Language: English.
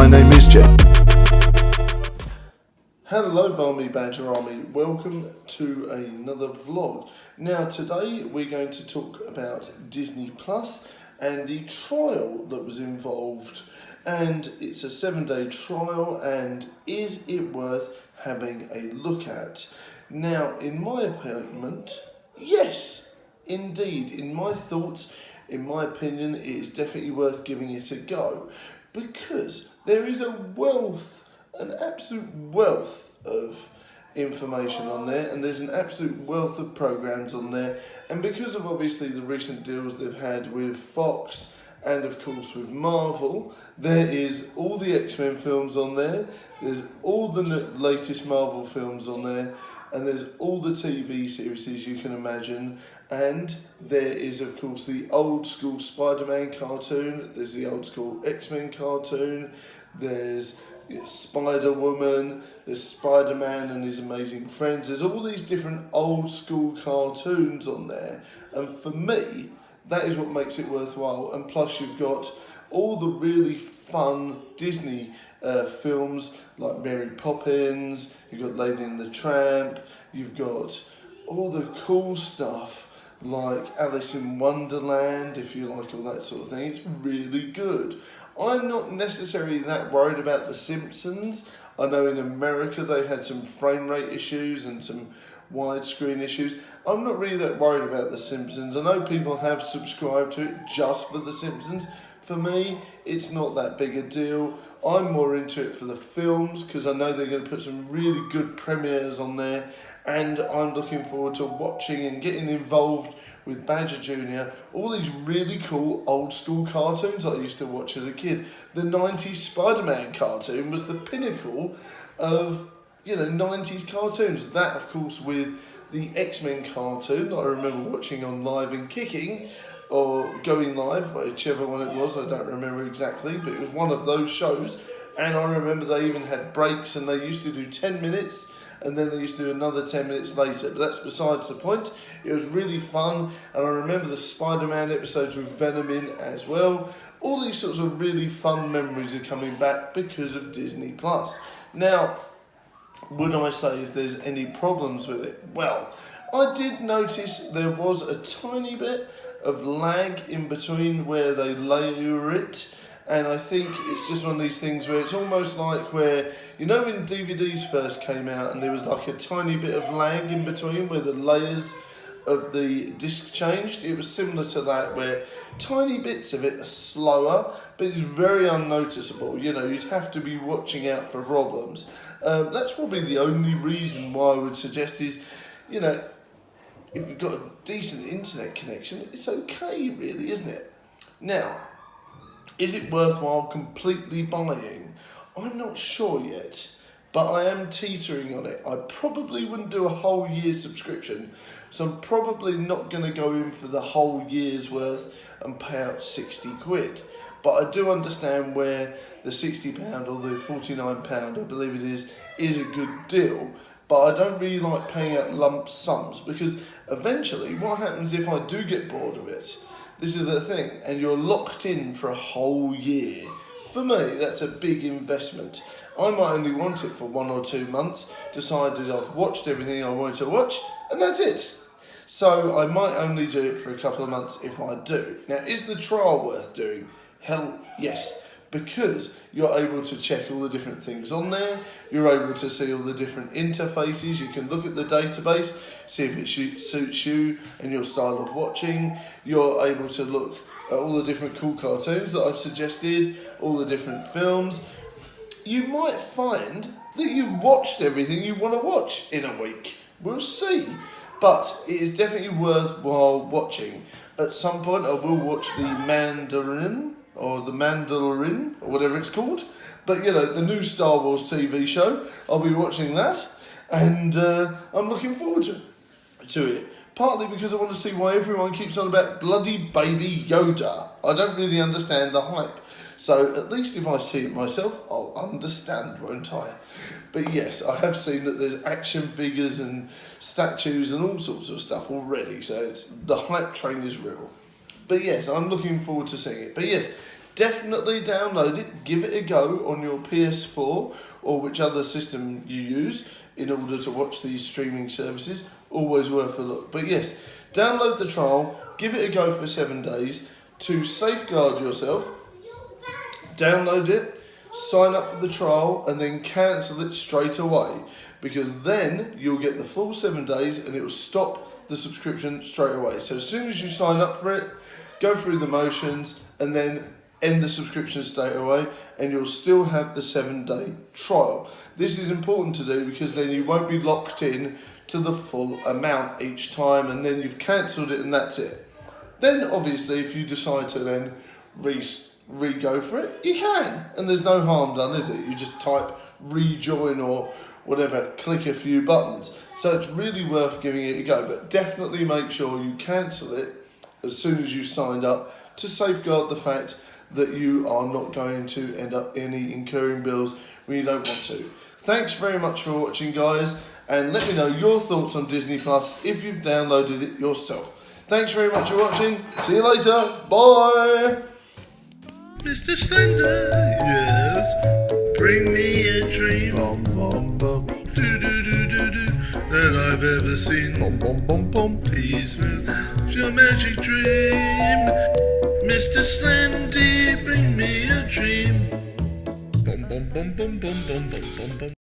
My name is Jeff. Hello Barmy Badger Army, welcome to another vlog. Now today we're going to talk about Disney Plus and the trial that was involved, and it's a 7-day trial, and is it worth having a look at? Now in my opinion, yes indeed, in my thoughts, in my opinion it is definitely worth giving it a go, because there is an absolute wealth of information on there, and there's an absolute wealth of programs on there, and because of obviously the recent deals they've had with Fox and of course with Marvel, there is all the X-Men films on there, there's all the latest Marvel films on there, and there's all the TV series you can imagine, and there is of course the old school Spider-Man cartoon, there's the old school X-Men cartoon, there's Spider-Woman, there's Spider-Man and his amazing friends. There's all these different old school cartoons on there, and for me that is what makes it worthwhile. And plus you've got all the really fun Disney films like Mary Poppins, you've got Lady and the Tramp, you've got all the cool stuff like Alice in Wonderland, if you like all that sort of thing. It's really good. I'm not necessarily that worried about The Simpsons. I know in America they had some frame rate issues and some widescreen issues. I'm not really that worried about The Simpsons. I know people have subscribed to it just for The Simpsons. For me, it's not that big a deal. I'm more into it for the films, because I know they're going to put some really good premieres on there, and I'm looking forward to watching and getting involved with Badger Jr. all these really cool old school cartoons I used to watch as a kid. The 90s Spider-Man cartoon was the pinnacle of 90s cartoons. That of course with the X-Men cartoon that I remember watching on Live and Kicking, or Going Live, whichever one it was, I don't remember exactly, but it was one of those shows, and I remember they even had breaks, and they used to do 10 minutes, and then they used to do another 10 minutes later, but that's besides the point. It was really fun, and I remember the Spider-Man episodes with Venom in as well. All these sorts of really fun memories are coming back because of Disney Plus. Now, would I say if there's any problems with it? Well, I did notice there was a tiny bit of lag in between where they layer it, and I think it's just one of these things where it's almost like where, when DVDs first came out and there was like a tiny bit of lag in between where the layers of the disc changed. It was similar to that, where tiny bits of it are slower, but it's very unnoticeable. You'd have to be watching out for problems. That's probably the only reason why I would suggest is, if you've got a decent internet connection, it's okay really, isn't it? Now, is it worthwhile completely buying? I'm not sure yet, but I am teetering on it. I probably wouldn't do a whole year's subscription, so I'm probably not going to go in for the whole year's worth and pay out 60 quid. But I do understand where the £60 or the £49, I believe it is a good deal. But I don't really like paying out lump sums, because eventually what happens if I do get bored of it? This is the thing, and you're locked in for a whole year. For me, that's a big investment. I might only want it for 1 or 2 months, decided I've watched everything I wanted to watch, and that's it. So I might only do it for a couple of months if I do. Now, is the trial worth doing? Hell yes. Because you're able to check all the different things on there, you're able to see all the different interfaces, you can look at the database, see if it suits you and your style of watching, you're able to look at all the different cool cartoons that I've suggested, all the different films. You might find that you've watched everything you want to watch in a week. We'll see. But it is definitely worthwhile watching. At some point I will watch the Mandalorian, or whatever it's called. But the new Star Wars TV show, I'll be watching that, and I'm looking forward to it. Partly because I want to see why everyone keeps on about bloody baby Yoda. I don't really understand the hype. So at least if I see it myself, I'll understand, won't I? But yes, I have seen that there's action figures and statues and all sorts of stuff already. So the hype train is real. But yes, I'm looking forward to seeing it. But yes, definitely download it, give it a go on your PS4 or which other system you use in order to watch these streaming services. Always worth a look. But yes, download the trial, give it a go for 7 days to safeguard yourself. Download it, sign up for the trial, and then cancel it straight away, because then you'll get the full 7 days and it will stop the subscription straight away. So as soon as you sign up for it, go through the motions and then end the subscription straight away, and you'll still have the 7-day trial. This is important to do because then you won't be locked in to the full amount each time, and then you've cancelled it and that's it. Then obviously if you decide to then re-go for it, you can, and there's no harm done, is it? You just type rejoin or whatever, click a few buttons. So it's really worth giving it a go, but definitely make sure you cancel it as soon as you've signed up to safeguard the fact that you are not going to end up incurring bills when you don't want to. Thanks very much for watching, guys, and let me know your thoughts on Disney Plus if you've downloaded it yourself. Thanks very much for watching. See you later. Bye. Mr. Slender, yes, bring me a dream. Bum, bum, bum. Do, do, do, do, do, that I've ever seen. Bum, bum, bum, bum. Please, your magic dream. Mr. Slendy, bring me a dream. Bum, bum, bum, bum, bum, bum, bum, bum, bum.